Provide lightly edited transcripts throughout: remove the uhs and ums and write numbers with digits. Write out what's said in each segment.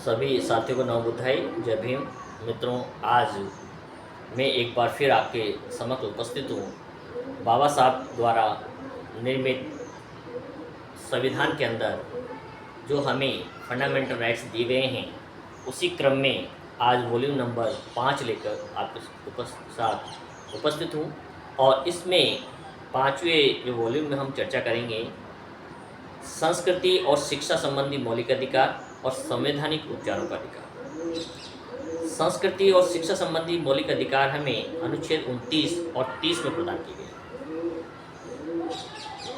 सभी साथियों को नवबुद्धाई जय भीम। मित्रों, आज मैं एक बार फिर आपके समक्ष उपस्थित हूँ। बाबा साहब द्वारा निर्मित संविधान के अंदर जो हमें फंडामेंटल राइट्स दिए गए हैं, उसी क्रम में आज वॉल्यूम नंबर 5 लेकर आपके साथ उपस्थित हूँ। और इसमें 5वें जो वॉल्यूम में हम चर्चा करेंगे संस्कृति और शिक्षा संबंधी मौलिक अधिकार और संवैधानिक उपचारों का अधिकार। संस्कृति और शिक्षा संबंधी मौलिक अधिकार हमें अनुच्छेद 29 और 30 में प्रदान किए गए।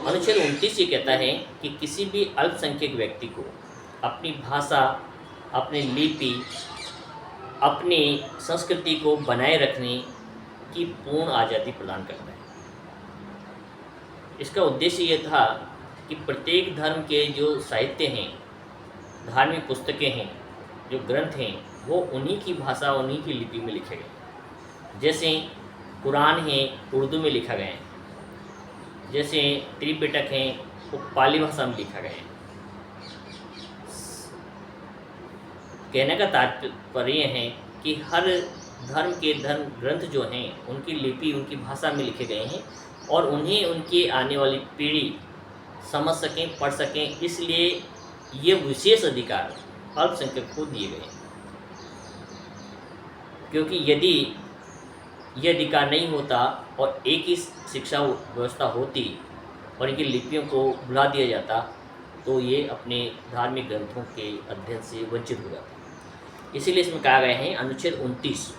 अनुच्छेद 29 ये कहता है कि किसी भी अल्पसंख्यक व्यक्ति को अपनी भाषा, अपनी लिपि, अपनी संस्कृति को बनाए रखने की पूर्ण आज़ादी प्रदान करता है। इसका उद्देश्य ये था कि प्रत्येक धर्म के जो साहित्य हैं, धार्मिक पुस्तकें हैं, जो ग्रंथ हैं, वो उन्हीं की भाषा, उन्हीं की लिपि में लिखे गए। जैसे कुरान है, उर्दू में लिखा गया है। जैसे त्रिपिटक है, वो पाली भाषा में लिखा गया है। कहने का तात्पर्य है कि हर धर्म के धर्म ग्रंथ जो हैं, उनकी लिपि, उनकी भाषा में लिखे गए हैं और उन्हें उनकी आने वाली पीढ़ी समझ सकें, पढ़ सकें। इसलिए ये विशेष अधिकार अल्पसंख्यक को दिए गए। क्योंकि यदि ये अधिकार नहीं होता और एक ही शिक्षा व्यवस्था होती और इनकी लिपियों को भुला दिया जाता, तो ये अपने धार्मिक ग्रंथों के अध्ययन से वंचित हो जाते। इसीलिए इसमें कहा गया है, अनुच्छेद 29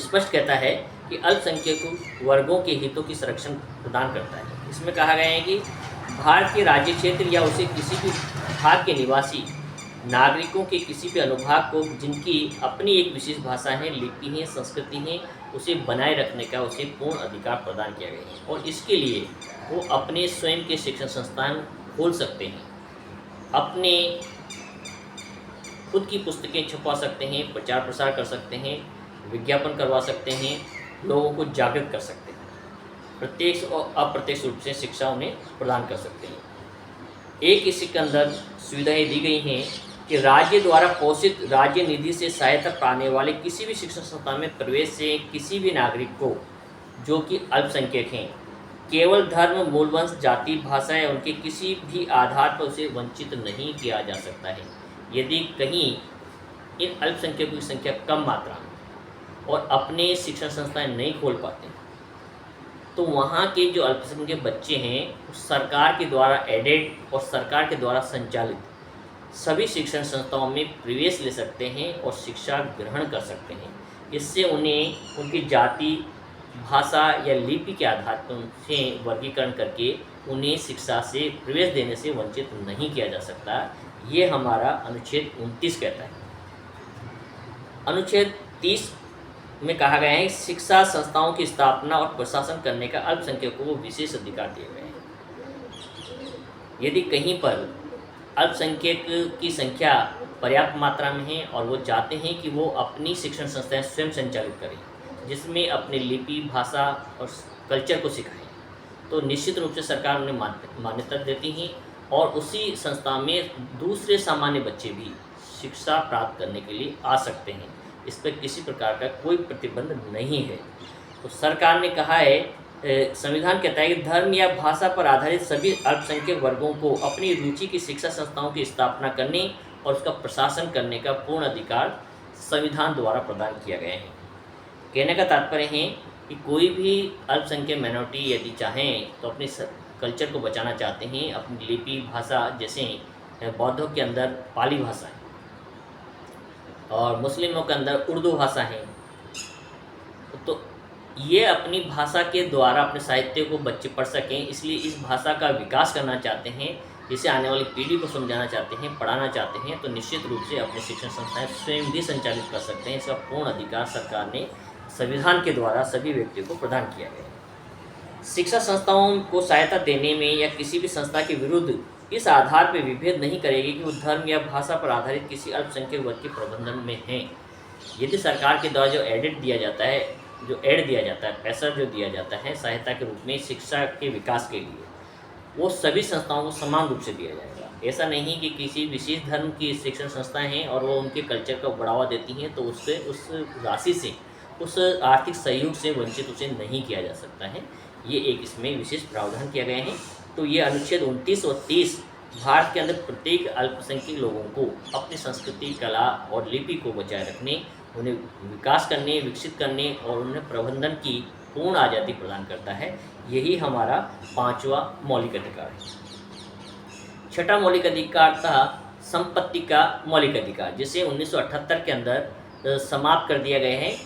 स्पष्ट कहता है कि अल्पसंख्यक वर्गों के हितों की संरक्षण प्रदान करता है। इसमें कहा गया है कि भारत के राज्य क्षेत्र या उसे किसी भी भाग के निवासी नागरिकों के किसी भी अनुभाग को जिनकी अपनी एक विशेष भाषा है, लिपि है, संस्कृति है, उसे बनाए रखने का उसे पूर्ण अधिकार प्रदान किया गया है। और इसके लिए वो अपने स्वयं के शिक्षण संस्थान खोल सकते हैं, अपने खुद की पुस्तकें छपवा सकते हैं, प्रचार प्रसार कर सकते हैं, विज्ञापन करवा सकते हैं, लोगों को जागृत कर सकते हैं, प्रत्यक्ष और अप्रत्यक्ष रूप से शिक्षा उन्हें प्रदान कर सकते हैं। एक इसी के अंदर सुविधाएं दी गई हैं कि राज्य द्वारा पोषित राज्य निधि से सहायता पाने वाले किसी भी शिक्षण संस्थान में प्रवेश से किसी भी नागरिक को जो कि अल्पसंख्यक हैं, केवल धर्म, मूलवंश, जाति, भाषा या उनके किसी भी आधार पर उसे वंचित नहीं किया जा सकता है। यदि कहीं इन अल्पसंख्यकों की संख्या कम मात्रा में और अपने शिक्षण संस्थान नहीं खोल पाते, तो वहाँ के जो अल्पसंख्यक बच्चे हैं सरकार के द्वारा एडेड और सरकार के द्वारा संचालित सभी शिक्षण संस्थाओं में प्रवेश ले सकते हैं और शिक्षा ग्रहण कर सकते हैं। इससे उन्हें उनकी जाति, भाषा या लिपि के आधार पर उनसे वर्गीकरण करके उन्हें शिक्षा से प्रवेश देने से वंचित नहीं किया जा सकता। ये हमारा अनुच्छेद 29 कहता है। अनुच्छेद 30 में कहा गया है, शिक्षा संस्थाओं की स्थापना और प्रशासन करने का अल्पसंख्यकों को विशेष अधिकार दिए गए हैं। यदि कहीं पर अल्पसंख्यक की संख्या पर्याप्त मात्रा में है और वो चाहते हैं कि वो अपनी शिक्षण संस्थाएं स्वयं संचालित करें, जिसमें अपनी लिपि, भाषा और कल्चर को सिखाएं, तो निश्चित रूप से सरकार उन्हें मान्यता देती है और उसी संस्था में दूसरे सामान्य बच्चे भी शिक्षा प्राप्त करने के लिए आ सकते हैं। इस पर किसी प्रकार का कोई प्रतिबंध नहीं है। तो सरकार ने कहा है, संविधान कहता है कि धर्म या भाषा पर आधारित सभी अल्पसंख्यक वर्गों को अपनी रुचि की शिक्षा संस्थाओं की स्थापना करने और उसका प्रशासन करने का पूर्ण अधिकार संविधान द्वारा प्रदान किया गया है। कहने का तात्पर्य है कि कोई भी अल्पसंख्यक माइनॉरिटी यदि चाहें तो अपने कल्चर को बचाना चाहते हैं, अपनी लिपि, भाषा, जैसे बौद्धों के अंदर पाली भाषा है और मुस्लिमों के अंदर उर्दू भाषा है, तो ये अपनी भाषा के द्वारा अपने साहित्य को बच्चे पढ़ सकें, इसलिए इस भाषा का विकास करना चाहते हैं, इसे आने वाली पीढ़ी को समझाना चाहते हैं, पढ़ाना चाहते हैं, तो निश्चित रूप से अपने शिक्षण संस्थाएं स्वयं भी संचालित कर सकते हैं। इसका पूर्ण अधिकार सरकार ने संविधान के द्वारा सभी व्यक्तियों को प्रदान किया गया है। शिक्षा संस्थाओं को सहायता देने में या किसी भी संस्था के विरुद्ध इस आधार पर विभेद नहीं करेगी कि वो धर्म या भाषा पर आधारित किसी अल्पसंख्यक वर्ग के प्रबंधन में हैं। यदि सरकार के द्वारा जो एड दिया जाता है, पैसा जो दिया जाता है सहायता के रूप में शिक्षा के विकास के लिए, वो सभी संस्थाओं को समान रूप से दिया जाएगा। ऐसा नहीं कि किसी विशेष धर्म की शिक्षण संस्थाएं हैं और वो उनके कल्चर को बढ़ावा देती हैं तो उससे उस राशि से, उस आर्थिक सहयोग से वंचित उसे नहीं किया जा सकता है। ये एक इसमें विशेष प्रावधान किया गया है। तो ये अनुच्छेद 29 और 30 भारत के अंदर प्रत्येक अल्पसंख्यक लोगों को अपनी संस्कृति, कला और लिपि को बचाए रखने, उन्हें विकास करने, विकसित करने और उन्हें प्रबंधन की पूर्ण आज़ादी प्रदान करता है। यही हमारा 5वां मौलिक अधिकार है। छठा मौलिक अधिकार था संपत्ति का मौलिक अधिकार, जिसे 1978 के अंदर समाप्त कर दिया गया है,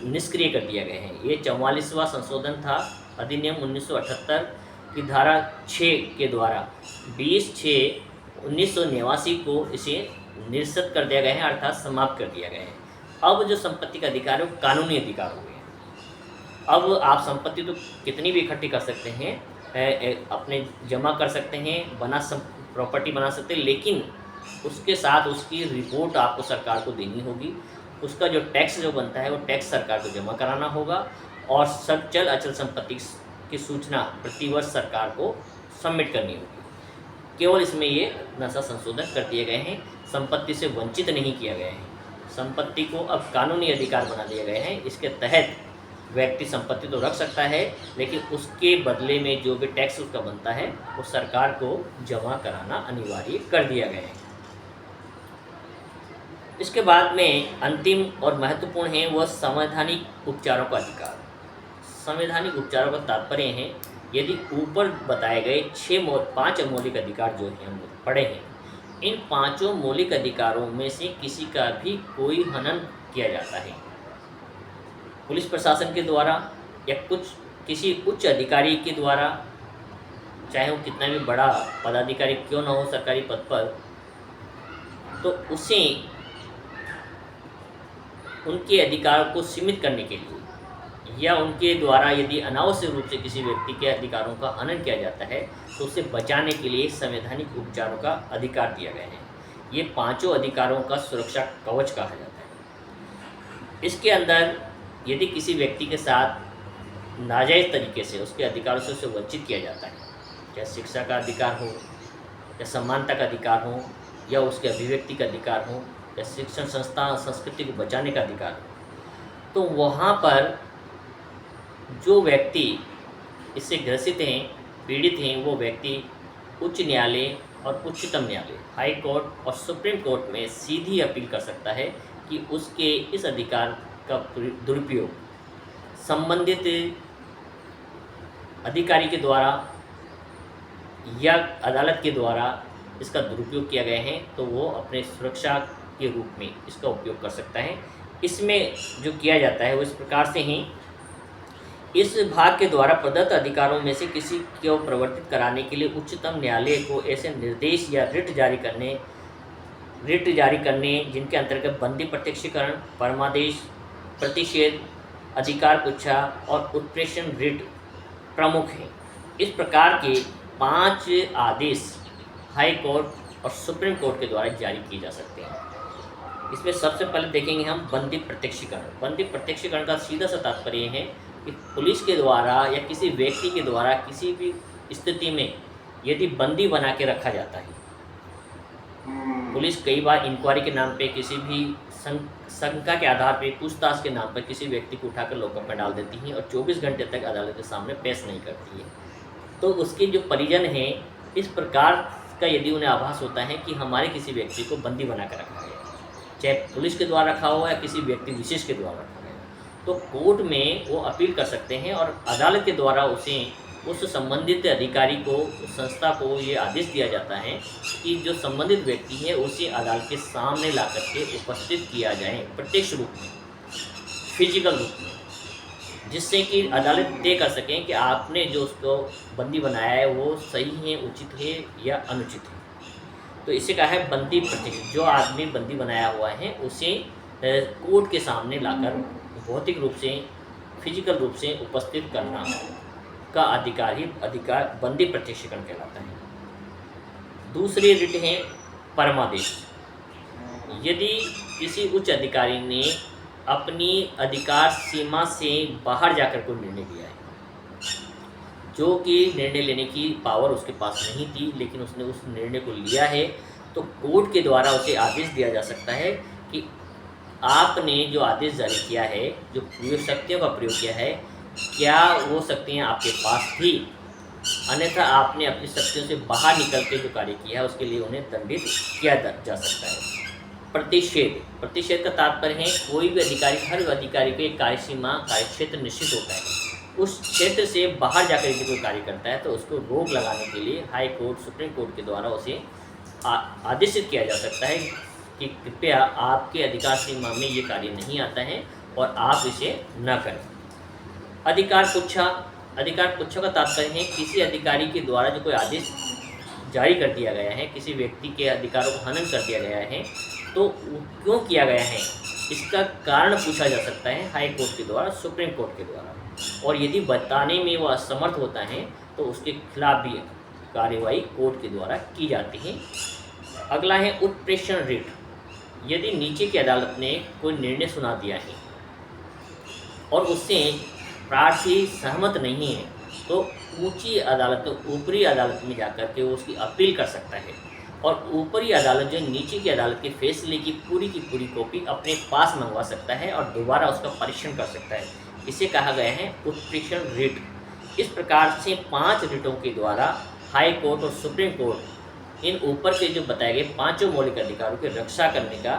निष्क्रिय कर दिया गया है। ये 44वां संशोधन था अधिनियम 1978 की धारा 6 के द्वारा 20/6/1989 को इसे निरस्त कर दिया गया है, अर्थात समाप्त कर दिया गया है। अब जो संपत्ति का अधिकार है वो कानूनी अधिकार हो गया है। अब आप संपत्ति तो कितनी भी इकट्ठी कर सकते हैं, अपने जमा कर सकते हैं, प्रॉपर्टी बना सकते हैं, लेकिन उसके साथ उसकी रिपोर्ट आपको सरकार को देनी होगी। उसका जो टैक्स जो बनता है वो टैक्स सरकार को जमा कराना होगा और सब चल अचल संपत्ति की सूचना प्रतिवर्ष सरकार को सबमिट करनी होगी। केवल इसमें ये नशा संशोधन कर दिए गए हैं, संपत्ति से वंचित नहीं किया गया है। संपत्ति को अब कानूनी अधिकार बना दिया गया है। इसके तहत व्यक्ति संपत्ति तो रख सकता है, लेकिन उसके बदले में जो भी टैक्स उसका बनता है वो सरकार को जमा कराना अनिवार्य कर दिया गया है। इसके बाद में अंतिम और महत्वपूर्ण है वह संवैधानिक उपचारों का अधिकार। संवैधानिक उपचारों का तात्पर्य है, यदि ऊपर बताए गए 5 मौलिक अधिकार जो हैं हम पढ़े हैं, इन 5 मौलिक अधिकारों में से किसी का भी कोई हनन किया जाता है पुलिस प्रशासन के द्वारा या किसी उच्च अधिकारी के द्वारा, चाहे वो कितना भी बड़ा पदाधिकारी क्यों ना हो सरकारी पद पर, तो उसे उनके अधिकारों को सीमित करने के लिए या उनके द्वारा यदि अनावश्यक रूप से किसी व्यक्ति के अधिकारों का हनन किया जाता है तो उसे बचाने के लिए संवैधानिक उपचारों का अधिकार दिया गया है। ये 5 अधिकारों का सुरक्षा कवच कहा जाता है। इसके अंदर यदि किसी व्यक्ति के साथ नाजायज़ तरीके से उसके अधिकारों से उसे वंचित किया जाता है, क्या शिक्षा का अधिकार हो या समानता का अधिकार हो या उसके अभिव्यक्ति का अधिकार हो या शिक्षण संस्था संस्कृति को बचाने का अधिकार हो, तो वहाँ पर जो व्यक्ति इससे ग्रसित हैं, पीड़ित हैं, वो व्यक्ति उच्च न्यायालय और उच्चतम न्यायालय, हाई कोर्ट और सुप्रीम कोर्ट में सीधी अपील कर सकता है कि उसके इस अधिकार का दुरुपयोग संबंधित अधिकारी के द्वारा या अदालत के द्वारा इसका दुरुपयोग किया गया है, तो वो अपने सुरक्षा के रूप में इसका उपयोग कर सकता है। इसमें जो किया जाता है वो इस प्रकार से ही, इस भाग के द्वारा प्रदत्त अधिकारों में से किसी को प्रवर्तित कराने के लिए उच्चतम न्यायालय को ऐसे निर्देश या रिट जारी करने जिनके अंतर्गत बंदी प्रत्यक्षीकरण, परमादेश, प्रतिषेध, अधिकार पुच्छा और उत्प्रेषण रिट प्रमुख हैं। इस प्रकार के 5 आदेश हाई कोर्ट और सुप्रीम कोर्ट के द्वारा जारी किए जा सकते हैं। इसमें सबसे पहले देखेंगे हम बंदी प्रत्यक्षीकरण। बंदी प्रत्यक्षीकरण का सीधा सा तात्पर्य है कि पुलिस के द्वारा या किसी व्यक्ति के द्वारा किसी भी स्थिति में यदि बंदी बना के रखा जाता है, पुलिस कई बार इंक्वायरी के नाम पे किसी भी शंका के आधार पे, पूछताछ के नाम पर किसी व्यक्ति को उठाकर लॉकअप में डाल देती हैं और 24 घंटे तक अदालत के सामने पेश नहीं करती है। तो उसके जो परिजन हैं, इस प्रकार का यदि उन्हें आभास होता है कि हमारे किसी व्यक्ति को बंदी बना कर रखा गया, चाहे पुलिस के द्वारा रखा हो या किसी व्यक्ति विशेष के द्वारा रखा गया, तो कोर्ट में वो अपील कर सकते हैं और अदालत के द्वारा उस संबंधित अधिकारी को, उस संस्था को ये आदेश दिया जाता है कि जो संबंधित व्यक्ति है उसे अदालत के सामने ला करके उपस्थित किया जाए, प्रत्यक्ष रूप में, फिजिकल रूप में, जिससे कि अदालत तय कर सकें कि आपने जो उसको बंदी बनाया है वो सही है, उचित है या अनुचित है। तो इसे कहा है बंदी प्रत्यक्ष। जो आदमी बंदी बनाया हुआ है उसे कोर्ट के सामने लाकर भौतिक रूप से, फिजिकल रूप से उपस्थित करना का अधिकार बंदी प्रत्यक्षीकरण कहलाता है। दूसरी रिट है परमादेश। यदि किसी उच्च अधिकारी ने अपनी अधिकार सीमा से बाहर जाकर कोई निर्णय लिया है, जो कि निर्णय लेने की पावर उसके पास नहीं थी, लेकिन उसने उस निर्णय को लिया है, तो कोर्ट के द्वारा उसे आदेश दिया जा सकता है कि आपने जो आदेश जारी किया है, जो प्रयोग शक्तियों का प्रयोग किया है, क्या वो शक्तियाँ आपके पास थी? अन्यथा आपने अपनी शक्तियों से बाहर निकल के जो कार्य किया है, उसके लिए उन्हें दंडित किया जा सकता है। प्रतिषेध का तात्पर्य है कोई भी अधिकारी, हर अधिकारी को एक कार्यसीमा, कार्यक्षेत्र निश्चित होता है। उस क्षेत्र से बाहर जाकर यदि कोई कार्य करता है तो उसको रोक लगाने के लिए हाई कोर्ट, सुप्रीम कोर्ट के द्वारा उसे आदेशित किया जा सकता है कि कृपया आपके अधिकार सीमा में ये कार्य नहीं आता है और आप इसे न करें। अधिकार पुच्छा का तात्पर्य है किसी अधिकारी के द्वारा जो कोई आदेश जारी कर दिया गया है, किसी व्यक्ति के अधिकारों को हनन कर दिया गया है, तो क्यों किया गया है इसका कारण पूछा जा सकता है हाई कोर्ट के द्वारा, सुप्रीम कोर्ट के द्वारा। और यदि बताने में वह असमर्थ होता है तो उसके खिलाफ भी कार्यवाही कोर्ट के द्वारा की जाती है। अगला है उत्प्रेषण रिट। यदि नीचे की अदालत ने कोई निर्णय सुना दिया है और उससे प्रार्थी सहमत नहीं है तो ऊंची अदालत, ऊपरी अदालत में जाकर के वो उसकी अपील कर सकता है और ऊपरी अदालत जो नीचे की अदालत के फैसले की पूरी कॉपी अपने पास मंगवा सकता है और दोबारा उसका परीक्षण कर सकता है। इसे कहा गया है उत्प्रेषण रिट। इस प्रकार से 5 रिटों के द्वारा हाई कोर्ट और सुप्रीम कोर्ट इन ऊपर के जो बताए गए 5 मौलिक अधिकारों की रक्षा करने का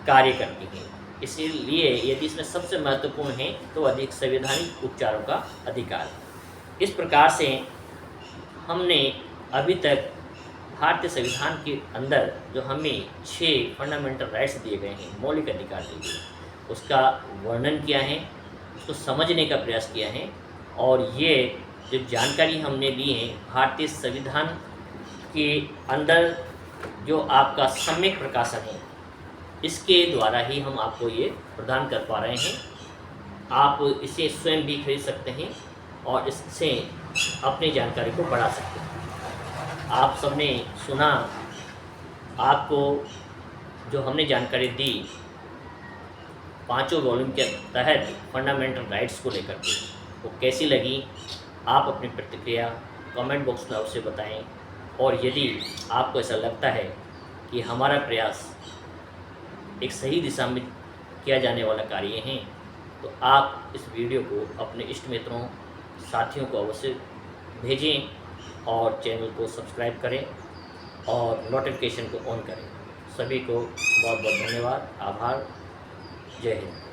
कार्य करती है। इसीलिए यदि इसमें सबसे महत्वपूर्ण है तो अधिक संवैधानिक उपचारों का अधिकार। इस प्रकार से हमने अभी तक भारतीय संविधान के अंदर जो हमें 6 फंडामेंटल राइट्स दिए गए हैं, मौलिक अधिकार दिए गए, उसका वर्णन किया है, उसको समझने का प्रयास किया है। और ये जो जानकारी हमने ली है भारतीय संविधान के अंदर जो आपका सम्यक प्रकाशन है, इसके द्वारा ही हम आपको ये प्रदान कर पा रहे हैं। आप इसे स्वयं भी खरीद सकते हैं और इससे अपनी जानकारी को बढ़ा सकते हैं। आप सबने सुना, आपको जो हमने जानकारी दी 5 वॉल्यूम के तहत फंडामेंटल राइट्स को लेकर के, वो कैसी लगी, आप अपनी प्रतिक्रिया कमेंट बॉक्स में अवश्य बताएं। और यदि आपको ऐसा लगता है कि हमारा प्रयास एक सही दिशा में किया जाने वाला कार्य है, तो आप इस वीडियो को अपने इष्ट मित्रों, साथियों को अवश्य भेजें और चैनल को सब्सक्राइब करें और नोटिफिकेशन को ऑन करें। सभी को बहुत बहुत धन्यवाद, आभार, जय हिंद।